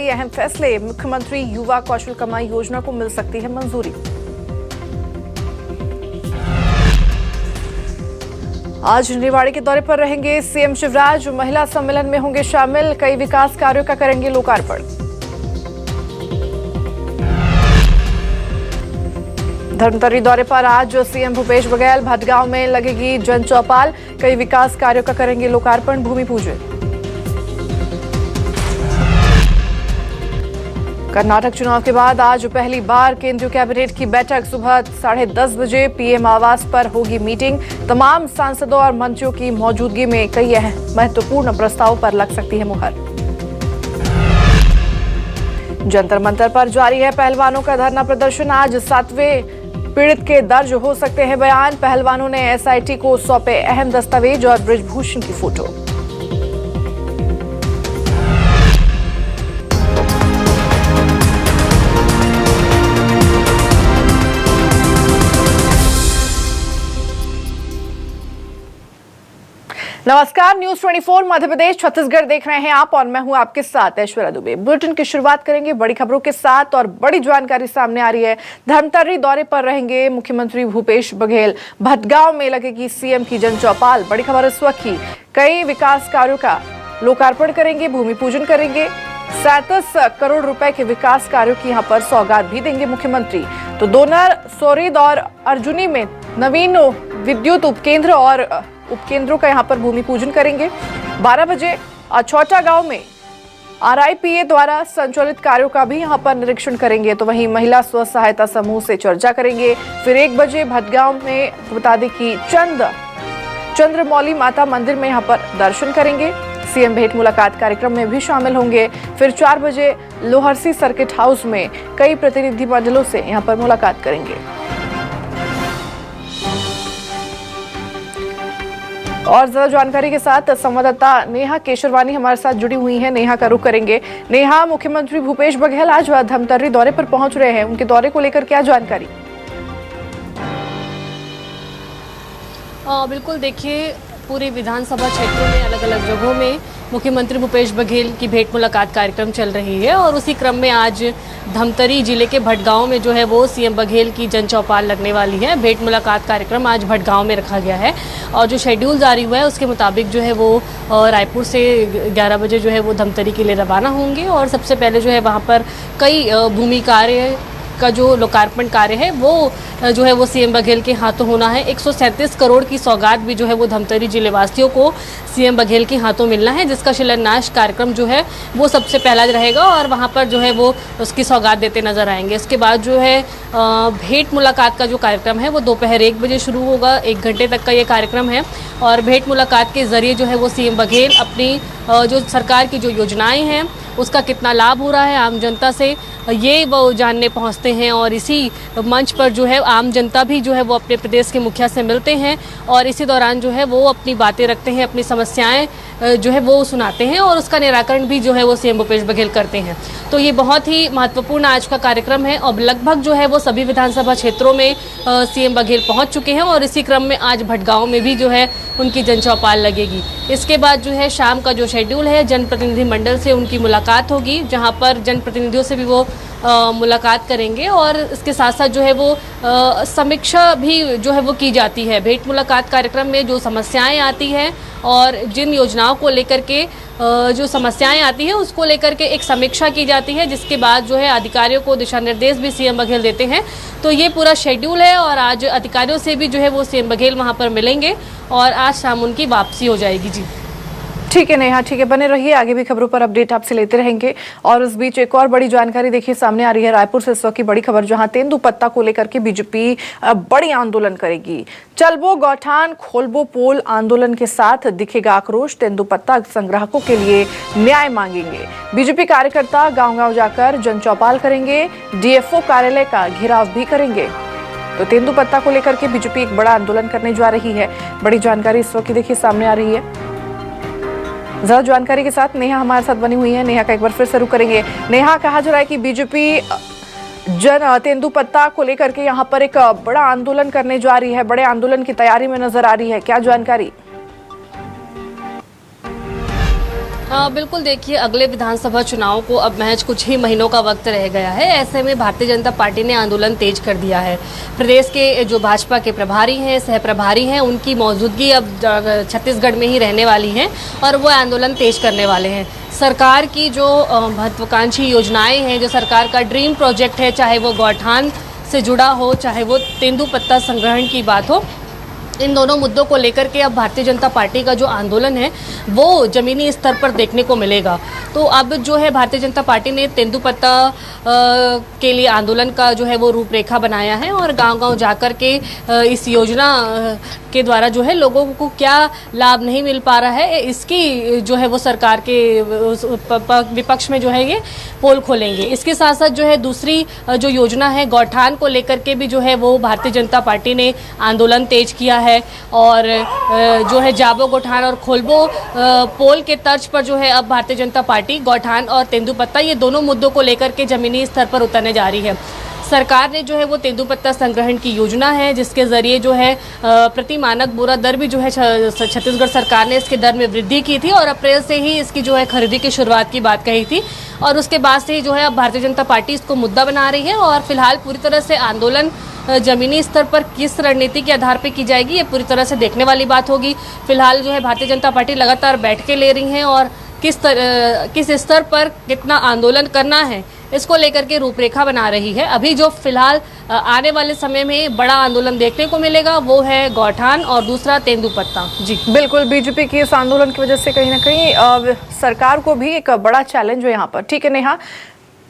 कई अहम फैसले। मुख्यमंत्री युवा कौशल कमाई योजना को मिल सकती है मंजूरी। आज रेवाड़ी के दौरे पर रहेंगे सीएम शिवराज। महिला सम्मेलन में होंगे शामिल। कई विकास कार्यों का करेंगे लोकार्पण। धर्मतरी दौरे पर आज सीएम भूपेश बघेल। भटगांव में लगेगी जन चौपाल। कई विकास कार्यों का करेंगे लोकार्पण, भूमि पूजन। कर्नाटक चुनाव के बाद आज पहली बार केंद्रीय कैबिनेट की बैठक। सुबह 10:30 बजे पीएम आवास पर होगी मीटिंग। तमाम सांसदों और मंत्रियों की मौजूदगी में कई महत्वपूर्ण प्रस्तावों पर लग सकती है मुहर। जंतर मंतर पर जारी है पहलवानों का धरना प्रदर्शन। आज 7वें पीड़ित के दर्ज हो सकते हैं बयान। पहलवानों ने एसआईटी को सौंपे अहम दस्तावेज और बृजभूषण की फोटो। नमस्कार, न्यूज 24 मध्य प्रदेश छत्तीसगढ़ देख रहे हैं आप और मैं हूं आपके साथ ऐश्वर्या दुबे। बुलेटिन की शुरुआत करेंगे बड़ी खबरों के साथ और बड़ी जानकारी सामने आ रही है। धर्मतरी दौरे पर रहेंगे मुख्यमंत्री भूपेश बघेल। भटगांव में लगेगी सीएम की जन चौपाल। बड़ी खबर इस वक्त की। कई विकास कार्यों का लोकार्पण करेंगे, भूमि पूजन करेंगे। 37 करोड़ रुपए के विकास कार्यों की यहाँ पर सौगात भी देंगे मुख्यमंत्री। तो दोनर, सोरीद और अर्जुनी में नवीन विद्युत उपकेंद्र और उपकेंद्रों का यहाँ पर भूमि पूजन करेंगे। 12 बजे छोटा गांव में आरआईपीए द्वारा संचालित कार्यों का भी यहाँ पर निरीक्षण करेंगे। तो वहीं महिला स्व सहायता समूह से चर्चा करेंगे। फिर 1 बजे भटगांव में बता दें कि चंद्रमौली माता मंदिर में यहाँ पर दर्शन करेंगे। सीएम भेंट मुलाकात कार्यक्रम में भी शामिल होंगे। फिर 4 बजे लोहरसी सर्किट हाउस में कई प्रतिनिधि मंडलों से यहाँ पर मुलाकात करेंगे। और ज्यादा जानकारी के साथ संवाददाता नेहा केशरवानी हमारे साथ जुड़ी हुई हैं। नेहा का रुख करेंगे। नेहा, मुख्यमंत्री भूपेश बघेल आज धर्मतरी दौरे पर पहुंच रहे हैं। उनके दौरे को लेकर क्या जानकारी? बिल्कुल, देखिए पूरे विधानसभा क्षेत्रों में अलग अलग जगहों में मुख्यमंत्री भूपेश बघेल की भेंट मुलाकात कार्यक्रम चल रही है और उसी क्रम में आज धमतरी जिले के भटगांव में जो है वो सीएम बघेल की जन चौपाल लगने वाली है। भेंट मुलाकात कार्यक्रम आज भटगांव में रखा गया है और जो शेड्यूल जारी हुआ है उसके मुताबिक जो है वो रायपुर से 11 बजे जो है वो धमतरी के लिए रवाना होंगे और सबसे पहले जो है वहाँ पर कई भूमि कार्य का जो लोकार्पण कार्य है वो जो है वो सीएम बघेल के हाथों होना है। 137 करोड़ की सौगात भी जो है वो धमतरी जिले वासियों को सीएम बघेल के हाथों मिलना है, जिसका शिलान्यास कार्यक्रम जो है वो सबसे पहला रहेगा और वहाँ पर जो है वो उसकी सौगात देते नजर आएंगे। इसके बाद जो है भेंट मुलाकात का जो कार्यक्रम है वो दोपहर 1 बजे शुरू होगा। 1 घंटे तक का ये कार्यक्रम है और भेंट मुलाकात के जरिए जो है वो सीएम बघेल अपनी जो सरकार की जो योजनाएं हैं उसका कितना लाभ हो रहा है आम जनता से, ये वो जानने पहुंचते हैं और इसी मंच पर जो है आम जनता भी जो है वो अपने प्रदेश के मुखिया से मिलते हैं और इसी दौरान जो है वो अपनी बातें रखते हैं, अपनी समस्याएं जो है वो सुनाते हैं और उसका निराकरण भी जो है वो सीएम भूपेश बघेल करते हैं। तो ये बहुत ही महत्वपूर्ण आज का कार्यक्रम है और लगभग जो है वो सभी विधानसभा क्षेत्रों में सीएम बघेल पहुँच चुके हैं और इसी क्रम में आज भटगांव में भी जो है उनकी जन चौपाल लगेगी। इसके बाद जो है शाम का जो शेड्यूल है जनप्रतिनिधि मंडल से उनकी मुलाकात होगी, जहाँ पर जनप्रतिनिधियों से भी वो मुलाकात करेंगे और इसके साथ साथ जो है वो समीक्षा भी जो है वो की जाती है। भेंट मुलाकात कार्यक्रम में जो समस्याएं आती हैं और जिन योजनाओं को लेकर के जो समस्याएं आती हैं उसको लेकर के एक समीक्षा की जाती है, जिसके बाद जो है अधिकारियों को दिशा निर्देश भी सीएम बघेल देते हैं। तो ये पूरा शेड्यूल है और आज अधिकारियों से भी जो है वो सीएम बघेल वहाँ पर मिलेंगे और आज शाम उनकी वापसी हो जाएगी। जी ठीक है नेहा, ठीक है, बने रहिए, आगे भी खबरों पर अपडेट आपसे लेते रहेंगे। और इस बीच एक और बड़ी जानकारी देखिए सामने आ रही है रायपुर से इस वक्त की बड़ी खबर, जहां तेंदुपत्ता को लेकर के बीजेपी बड़ी आंदोलन करेगी। चलबो गौठान खोलबो पोल आंदोलन के साथ दिखेगा आक्रोश। तेंदुपत्ता संग्राहकों के लिए न्याय मांगेंगे। बीजेपी कार्यकर्ता गाँव-गाँव जाकर जन चौपाल करेंगे, डीएफओ कार्यालय का घेराव भी करेंगे। तो तेंदुपत्ता को लेकर के बीजेपी एक बड़ा आंदोलन करने जा रही है। बड़ी जानकारी इस वक्त की देखिए सामने आ रही है। ज्यादा जानकारी के साथ नेहा हमारे साथ बनी हुई है। नेहा का एक बार फिर से रुक करेंगे। नेहा, कहा जा रहा है कि बीजेपी तेंदुपत्ता को लेकर के यहाँ पर एक बड़ा आंदोलन करने जा रही है, बड़े आंदोलन की तैयारी में नजर आ रही है, क्या जानकारी? बिल्कुल, देखिए अगले विधानसभा चुनाव को अब महज कुछ ही महीनों का वक्त रह गया है। ऐसे में भारतीय जनता पार्टी ने आंदोलन तेज कर दिया है। प्रदेश के जो भाजपा के प्रभारी हैं, सह प्रभारी हैं, उनकी मौजूदगी अब छत्तीसगढ़ में ही रहने वाली है और वो आंदोलन तेज करने वाले हैं। सरकार की जो महत्वाकांक्षी योजनाएं हैं, जो सरकार का ड्रीम प्रोजेक्ट है, चाहे वो गौठान से जुड़ा हो, चाहे वो तेंदुपत्ता संग्रहण की बात हो, इन दोनों मुद्दों को लेकर के अब भारतीय जनता पार्टी का जो आंदोलन है वो ज़मीनी स्तर पर देखने को मिलेगा। तो अब जो है भारतीय जनता पार्टी ने तेंदुपत्ता के लिए आंदोलन का जो है वो रूपरेखा बनाया है और गांव-गांव जाकर के इस योजना के द्वारा जो है लोगों को क्या लाभ नहीं मिल पा रहा है, इसकी जो है वो सरकार के विपक्ष में जो है ये पोल खोलेंगे। इसके साथ साथ जो है दूसरी जो योजना है गौठान को लेकर के भी जो है वो भारतीय जनता पार्टी ने आंदोलन तेज किया है और जो है जाबो गौठान और खोलबो पोल के तर्ज पर जो है अब भारतीय जनता पार्टी गौठान और तेंदुपत्ता ये दोनों मुद्दों को लेकर के जमीनी स्तर पर उतरने जा रही है। सरकार ने जो है वो तेंदुपत्ता संग्रहण की योजना है जिसके ज़रिए जो है प्रति मानक बोरा दर भी जो है छत्तीसगढ़ सरकार ने इसके दर में वृद्धि की थी और अप्रैल से ही इसकी जो है खरीदी की शुरुआत की बात कही थी और उसके बाद से ही जो है अब भारतीय जनता पार्टी इसको मुद्दा बना रही है और फिलहाल पूरी तरह से आंदोलन जमीनी स्तर पर किस रणनीति के आधार पर की जाएगी ये पूरी तरह से देखने वाली बात होगी। फिलहाल जो है भारतीय जनता पार्टी लगातार बैठकें ले रही हैं और किस स्तर पर कितना आंदोलन करना है इसको लेकर के रूपरेखा बना रही है। अभी जो फिलहाल आने वाले समय में बड़ा आंदोलन देखने को मिलेगा वो है गौठान और दूसरा तेंदुपत्ता। जी बिल्कुल, बीजेपी की इस आंदोलन की वजह से कहीं ना कहीं सरकार को भी एक बड़ा चैलेंज है यहाँ पर। ठीक है नेहा,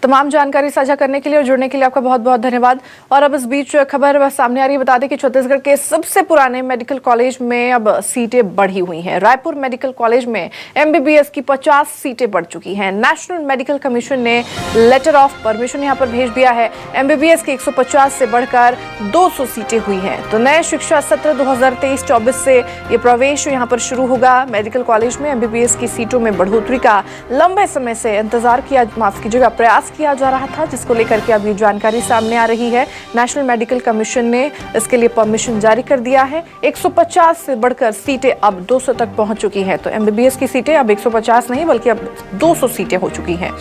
तमाम जानकारी साझा करने के लिए और जुड़ने के लिए आपका बहुत बहुत धन्यवाद। और अब इस बीच खबर सामने आ रही है, बता दें कि छत्तीसगढ़ के सबसे पुराने मेडिकल कॉलेज में अब सीटें बढ़ी हुई हैं। रायपुर मेडिकल कॉलेज में एमबीबीएस की 50 सीटें बढ़ चुकी हैं। नेशनल मेडिकल कमीशन ने लेटर ऑफ परमिशन यहां पर भेज दिया है। एमबीबीएस की 150 से बढ़कर 200 सीटें हुई हैं। तो नए शिक्षा सत्र 2023-24 से ये प्रवेश यहां पर शुरू होगा। मेडिकल कॉलेज में एमबीबीएस की सीटों में बढ़ोतरी का लंबे समय से इंतजार किया, माफ कीजिएगा, प्रयास किया जा रहा था, जिसको लेकर के अब ये जानकारी सामने आ रही है। नेशनल मेडिकल कमीशन ने इसके लिए परमिशन जारी कर दिया है। 150 से बढ़कर सीटें अब 200 तक पहुंच चुकी हैं। तो एमबीबीएस की सीटें अब 150 नहीं बल्कि अब 200 सीटें हो चुकी हैं।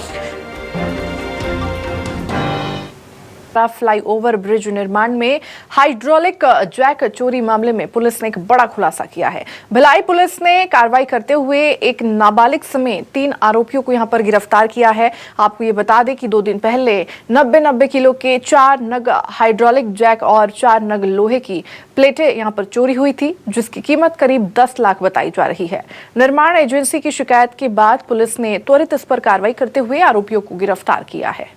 फ्लाईओवर ब्रिज निर्माण में हाइड्रोलिक जैक चोरी मामले में पुलिस ने एक बड़ा खुलासा किया है। भिलाई पुलिस ने कार्रवाई करते हुए एक नाबालिग समेत 3 आरोपियों को यहां पर गिरफ्तार किया है। आपको ये बता दें कि 2 दिन पहले 90 किलो के 4 नग हाइड्रोलिक जैक और 4 नग लोहे की प्लेटें यहां पर चोरी हुई थी, जिसकी कीमत करीब 10 लाख बताई जा रही है। निर्माण एजेंसी की शिकायत के बाद पुलिस ने त्वरित इस पर कार्रवाई करते हुए आरोपियों को गिरफ्तार किया है।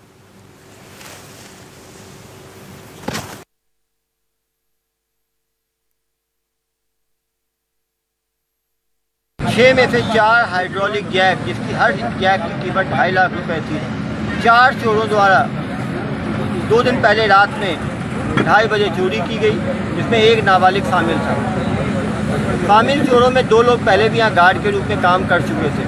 6 में से 4 हाइड्रोलिक जैक, जिसकी हर जैक की कीमत 2.5 लाख रुपए थी, 4 चोरों द्वारा 2 दिन पहले रात में 2:30 बजे चोरी की गई, जिसमें एक नाबालिग शामिल था। शामिल चोरों में 2 लोग पहले भी यहाँ गार्ड के रूप में काम कर चुके थे।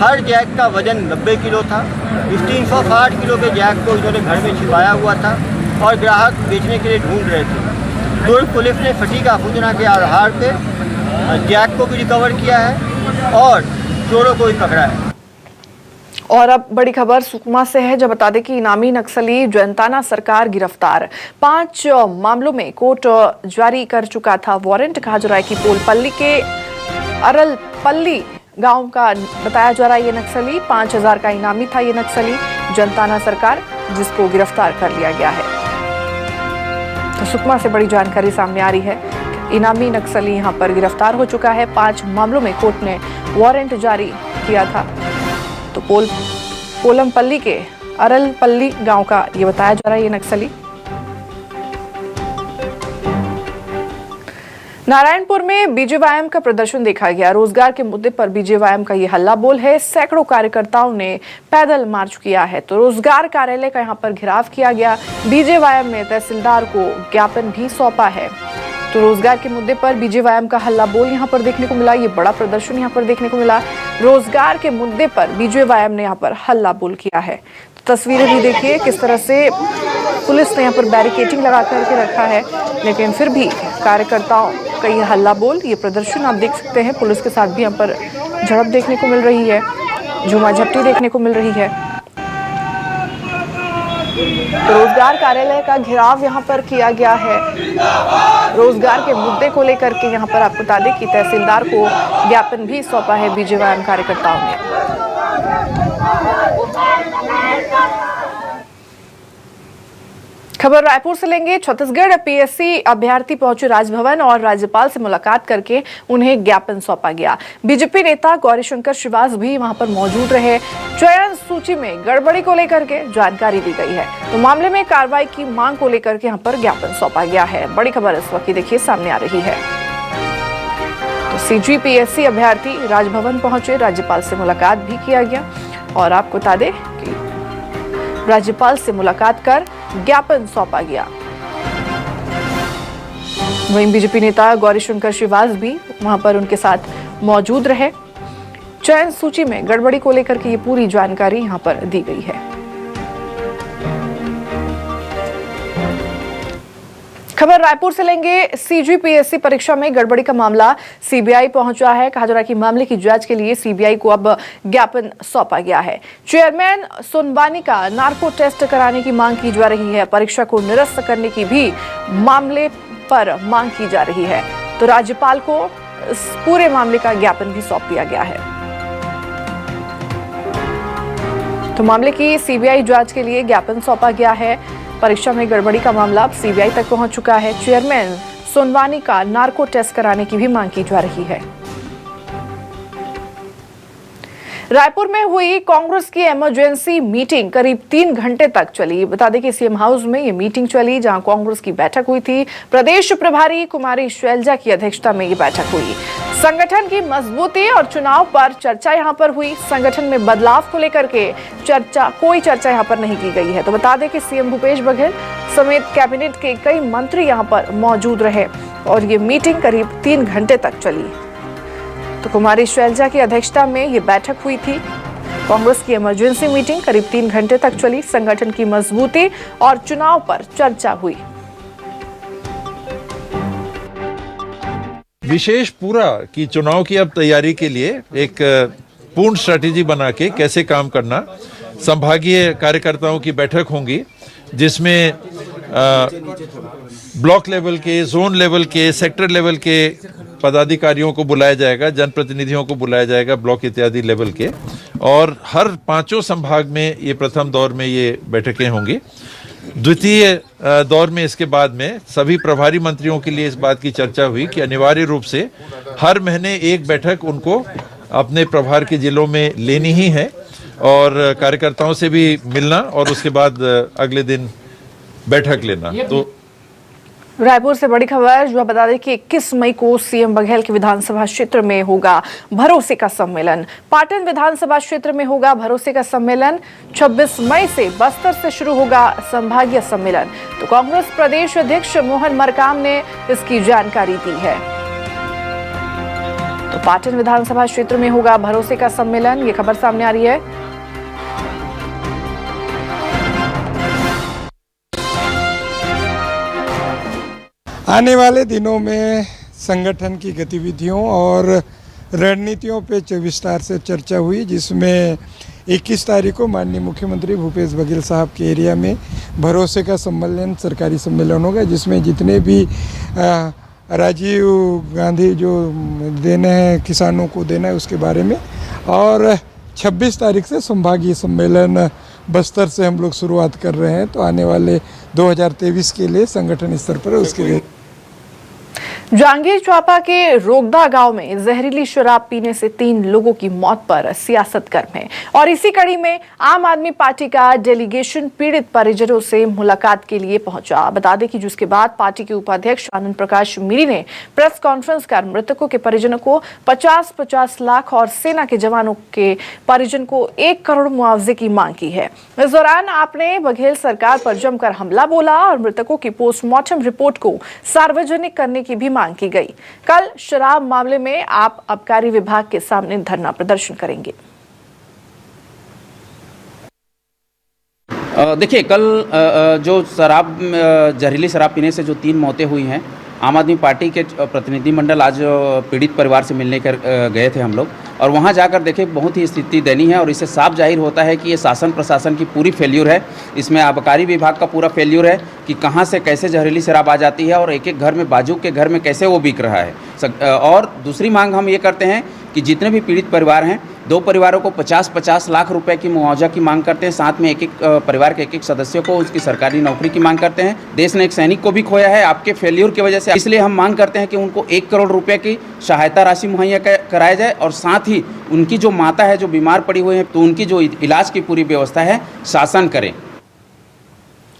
हर जैक का वजन 90 किलो था। इस 360 किलो के जैक को इन्होंने घर में छिपाया हुआ था और ग्राहक बेचने के लिए ढूंढ रहे थे। दुर्ग पुलिस ने सटीक सूचना के आधार पर जैक को भी रिकवर किया है और चोरों को भी पकड़ा है। और अब बड़ी खबर सुकमा से है, जब बता दें कि इनामी नक्सली जयंताना सरकार गिरफ्तार। 5 मामलों में कोर्ट जारी कर चुका था वारंट। कहा जा रहा है कि पोलपल्ली के अरलपल्ली गांव का बताया जा रहा है ये नक्सली। 5000 का इनामी था ये नक्सली जयंताना सरकार, जिसको गिरफ्तार कर लिया गया है। तो सुकमा से बड़ी जानकारी सामने आ रही है। इनामी नक्सली यहां पर गिरफ्तार हो चुका है। 5 मामलों में कोर्ट ने वारंट जारी किया था। तो पोलमपल्ली के अरलपल्ली गांव का ये बताया जा रहा है ये नक्सली। नारायणपुर में बीजेवाईएम का प्रदर्शन देखा गया। रोजगार के मुद्दे पर बीजेवाईएम का ये हल्ला बोल है। सैकड़ों कार्यकर्ताओं ने पैदल मार्च किया है। तो रोजगार कार्यालय का यहां पर घेराव किया गया। बीजेवाईएम ने तहसीलदार को ज्ञापन भी सौंपा है। तो रोजगार के मुद्दे पर बीजेवाईएम का हल्ला बोल यहां पर देखने को मिला। ये बड़ा प्रदर्शन यहां पर देखने को मिला। रोजगार के मुद्दे पर बीजेवाईएम ने यहां पर हल्ला बोल किया है। तो तस्वीरें भी देखिए किस तरह से पुलिस ने यहां पर बैरिकेडिंग लगा करके रखा है, लेकिन फिर भी कार्यकर्ताओं का ये हल्ला बोल, ये प्रदर्शन आप देख सकते हैं। पुलिस के साथ भी यहाँ पर झड़प देखने को मिल रही है। झूमाझपटी देखने को मिल रही है। तो रोजगार कार्यालय का घेराव यहां पर किया गया है। रोजगार के मुद्दे को लेकर के यहां पर आपको बता दें कि तहसीलदार को ज्ञापन भी सौंपा है बीजेवाईएम कार्यकर्ताओं ने। खबर रायपुर से लेंगे। छत्तीसगढ़ पीएससी अभ्यर्थी पहुंचे राजभवन और राज्यपाल से मुलाकात करके उन्हें ज्ञापन सौंपा गया। बीजेपी नेता गौरीशंकर श्रीवास भी वहां पर मौजूद रहे। चयन सूची में गड़बड़ी को लेकर के जानकारी दी गई है, तो मामले में कार्रवाई की मांग को लेकर के यहां पर ज्ञापन सौंपा गया है। बड़ी खबर इस वक्त देखिए सामने आ रही है। तो सीजीपीएससी अभ्यर्थी राजभवन पहुंचे, राज्यपाल से मुलाकात भी किया गया और आपको बता दें कि राज्यपाल से मुलाकात कर ज्ञापन सौंपा गया। वहीं बीजेपी नेता गौरीशंकर श्रीवास भी वहां पर उनके साथ मौजूद रहे। चयन सूची में गड़बड़ी को लेकर के ये पूरी जानकारी यहां पर दी गई है। खबर रायपुर से लेंगे। सीजीपीएससी परीक्षा में गड़बड़ी का मामला सीबीआई पहुंचा है। कहा जा रहा है कि मामले की जांच के लिए सीबीआई को अब ज्ञापन सौंपा गया है। चेयरमैन सोनवानी का नार्को टेस्ट कराने की मांग की जा रही है। परीक्षा को निरस्त करने की भी मामले पर मांग की जा रही है। तो राज्यपाल को इस पूरे मामले का ज्ञापन भी सौंप दिया गया है। तो मामले की सीबीआई जांच के लिए ज्ञापन सौंपा गया है। परीक्षा में गड़बड़ी का मामला अब सीबीआई तक पहुंच चुका है। चेयरमैन सोनवानी का नार्को टेस्ट कराने की भी मांग की जा रही है। रायपुर में हुई कांग्रेस की इमरजेंसी मीटिंग करीब 3 घंटे तक चली। बता दें कि सीएम हाउस में ये मीटिंग चली, जहां कांग्रेस की बैठक हुई थी। प्रदेश प्रभारी कुमारी शैलजा की अध्यक्षता में ये बैठक हुई। संगठन की मजबूती और चुनाव पर चर्चा यहां पर हुई। संगठन में बदलाव को लेकर के कोई चर्चा यहां पर नहीं की गई है। तो बता दें कि सीएम भूपेश बघेल समेत कैबिनेट के कई मंत्री यहां पर मौजूद रहे और ये मीटिंग करीब 3 घंटे तक चली। तो कुमारी शैलजा की अध्यक्षता में ये बैठक हुई थी। कांग्रेस की इमरजेंसी मीटिंग करीब 3 घंटे तक चली। संगठन की मजबूती और चुनाव पर चर्चा हुई। विशेष पूरा कि चुनाव की अब तैयारी के लिए एक पूर्ण स्ट्रेटेजी बना के कैसे काम करना। संभागीय कार्यकर्ताओं की बैठक होंगी, जिसमें ब्लॉक लेवल के, जोन लेवल के, सेक्टर लेवल के पदाधिकारियों को बुलाया जाएगा, जनप्रतिनिधियों को बुलाया जाएगा ब्लॉक इत्यादि लेवल के, और हर 5 संभाग में ये प्रथम दौर में ये बैठकें होंगी। द्वितीय दौर में इसके बाद में सभी प्रभारी मंत्रियों के लिए इस बात की चर्चा हुई कि अनिवार्य रूप से हर महीने एक बैठक उनको अपने प्रभार के जिलों में लेनी ही है और कार्यकर्ताओं से भी मिलना और उसके बाद अगले दिन बैठक लेना। तो रायपुर से बड़ी खबर जो बता दें कि 21 मई को सीएम बघेल के विधानसभा क्षेत्र में होगा भरोसे का सम्मेलन। पाटन विधानसभा क्षेत्र में होगा भरोसे का सम्मेलन। 26 मई से बस्तर से शुरू होगा संभागीय सम्मेलन। तो कांग्रेस प्रदेश अध्यक्ष मोहन मरकाम ने इसकी जानकारी दी है। तो पाटन विधानसभा क्षेत्र में होगा भरोसे का सम्मेलन, ये खबर सामने आ रही है। आने वाले दिनों में संगठन की गतिविधियों और रणनीतियों पे विस्तार से चर्चा हुई, जिसमें 21 तारीख को माननीय मुख्यमंत्री भूपेश बघेल साहब के एरिया में भरोसे का सम्मेलन, सरकारी सम्मेलन होगा, जिसमें जितने भी राजीव गांधी जो देने हैं किसानों को देना है उसके बारे में, और 26 तारीख से संभागीय सम्मेलन बस्तर से हम लोग शुरुआत कर रहे हैं। तो आने वाले 2023 के लिए संगठन स्तर पर उसके लिए जांगीर चांपा के रोगदा गांव में जहरीली शराब पीने से 3 लोगों की मौत पर सियासत गर्म है और इसी कड़ी में आम आदमी पार्टी का डेलीगेशन पीड़ित परिजनों से मुलाकात के लिए पहुंचा। बता दें कि जिसके बाद पार्टी के उपाध्यक्ष आनंद प्रकाश मीरी ने प्रेस कॉन्फ्रेंस कर मृतकों के परिजनों को 50-50 लाख और सेना के जवानों के परिजन को 1 करोड़ मुआवजे की मांग की है। इस दौरान आपने बघेल सरकार पर जमकर हमला बोला और मृतकों की पोस्टमार्टम रिपोर्ट को सार्वजनिक करने की भी मांग की गई। कल शराब मामले में आप आबकारी विभाग के सामने धरना प्रदर्शन करेंगे। देखिए, कल जो जहरीली शराब पीने से जो 3 मौतें हुई हैं, आम आदमी पार्टी के प्रतिनिधिमंडल आज पीड़ित परिवार से मिलने कर गए थे हम लोग। और वहाँ जाकर देखें बहुत ही स्थिति दयनीय है और इससे साफ जाहिर होता है कि ये शासन प्रशासन की पूरी फेल्यूर है। इसमें आबकारी विभाग का पूरा फेल्यूर है कि कहाँ से कैसे जहरीली शराब आ जाती है और एक एक घर में, बाजू के घर में कैसे वो बिक रहा है। और दूसरी मांग हम ये करते हैं कि जितने भी पीड़ित परिवार हैं, 2 परिवारों को 50-50 लाख रुपए की मुआवजा की मांग करते हैं। साथ में एक एक परिवार के एक सदस्य को उसकी सरकारी नौकरी की मांग करते हैं। देश ने एक सैनिक को भी खोया है आपके फेल्यूर की वजह से, इसलिए हम मांग करते हैं कि उनको 1 करोड़ रुपए की सहायता राशि मुहैया कराया जाए और साथ ही उनकी जो माता है जो बीमार पड़ी हुई है तो उनकी जो इलाज की पूरी व्यवस्था है शासन करें।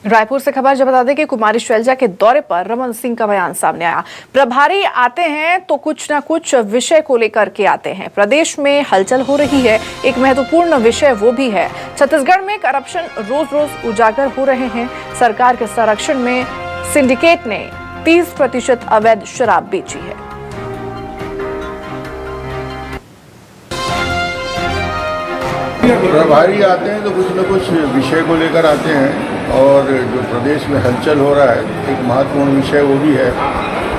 रायपुर से खबर जब बता दें कि कुमारी शैलजा के दौरे पर रमन सिंह का बयान सामने आया। प्रभारी आते हैं तो कुछ ना कुछ विषय को लेकर के आते हैं। प्रदेश में हलचल हो रही है, एक महत्वपूर्ण विषय वो भी है छत्तीसगढ़ में करप्शन रोज रोज उजागर हो रहे हैं। सरकार के संरक्षण में सिंडिकेट ने 30% अवैध शराब बेची है। प्रभारी आते हैं तो कुछ न कुछ विषय को लेकर आते हैं और जो प्रदेश में हलचल हो रहा है एक महत्वपूर्ण विषय वो भी है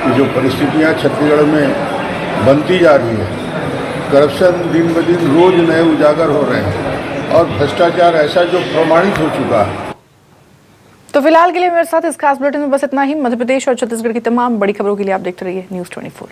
कि जो परिस्थितियां छत्तीसगढ़ में बनती जा रही है, करप्शन दिन ब दिन रोज नए उजागर हो रहे हैं और भ्रष्टाचार ऐसा जो प्रमाणित हो चुका है। तो फिलहाल के लिए मेरे साथ इस खास बुलेटिन में बस इतना ही। मध्य प्रदेश और छत्तीसगढ़ की तमाम बड़ी खबरों के लिए आप देखते रहिए News 24।